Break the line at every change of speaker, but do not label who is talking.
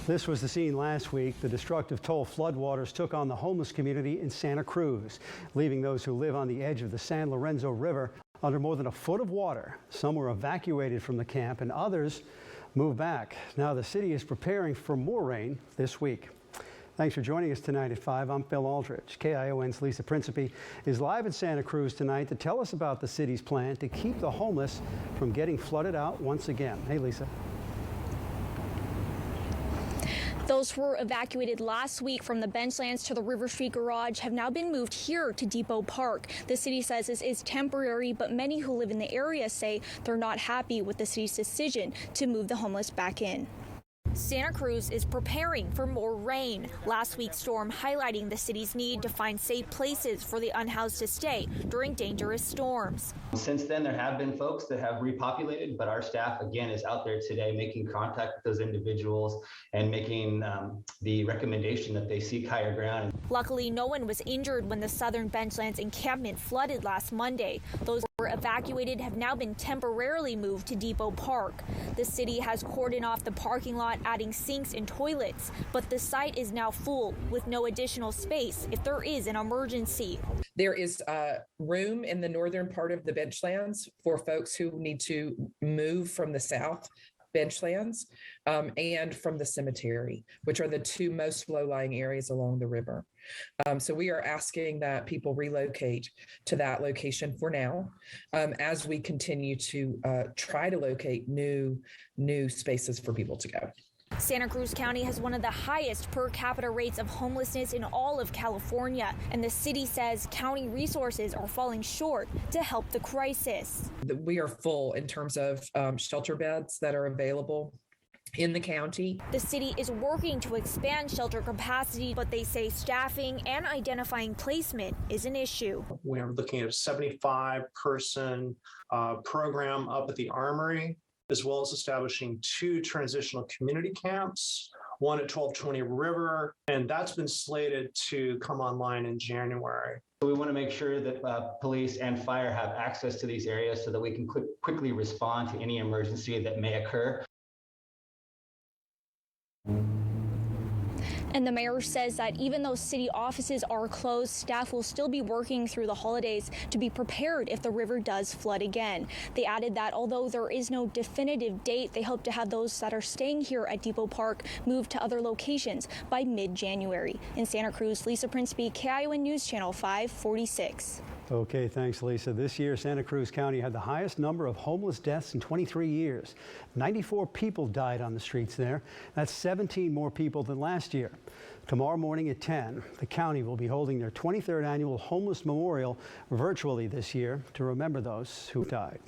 This was the scene last week. The destructive toll floodwaters took on the homeless community in Santa Cruz, leaving those who live on the edge of the San Lorenzo River under more than a foot of water. Some were evacuated from the camp and others moved back. Now the city is preparing for more rain this week. Thanks for joining us tonight at 5. I'm Phil Aldrich. KION's Lisa Principe is live in Santa Cruz tonight to tell us about the city's plan to keep the homeless from getting flooded out once again. Hey, Lisa.
Those who were evacuated last week from the Benchlands to the River Street Garage have now been moved here to Depot Park. The city says this is temporary, but many who live in the area say they're not happy with the city's decision to move the homeless back in. Santa Cruz is preparing for more rain. Last week's storm highlighting the city's need to find safe places for the unhoused to stay during dangerous storms.
Since then, there have been folks that have repopulated, but our staff, again, is out there today making contact with those individuals and making the recommendation that they seek higher ground.
Luckily, no one was injured when the southern Benchlands encampment flooded last Monday. Those who were evacuated have now been temporarily moved to Depot Park. The city has cordoned off the parking lot, adding sinks and toilets, but the site is now full with no additional space if there is an emergency.
There is room in the northern part of the Benchlands for folks who need to move from the south Benchlands and from the cemetery, which are the two most low-lying areas along the river. So we are asking that people relocate to that location for now, as we continue to try to locate new spaces for people to go.
Santa Cruz County has one of the highest per capita rates of homelessness in all of California, and the city says county resources are falling short to help the crisis.
We are full in terms of shelter beds that are available in the county.
The city is working to expand shelter capacity, but they say staffing and identifying placement is an issue.
We're looking at a 75-person program up at the Armory, as well as establishing 2 transitional community camps, one at 1220 River, and that's been slated to come online in January.
We want to make sure that police and fire have access to these areas so that we can quickly respond to any emergency that may occur.
And the mayor says that even though city offices are closed, staff will still be working through the holidays to be prepared if the river does flood again. They added that although there is no definitive date, they hope to have those that are staying here at Depot Park moved to other locations by mid-January. In Santa Cruz, Lisa Principe, KION News Channel 546.
Okay, thanks, Lisa. This year, Santa Cruz County had the highest number of homeless deaths in 23 years. 94 people died on the streets there. That's 17 more people than last year. Tomorrow morning at 10, the county will be holding their 23rd annual Homeless Memorial virtually this year to remember those who died.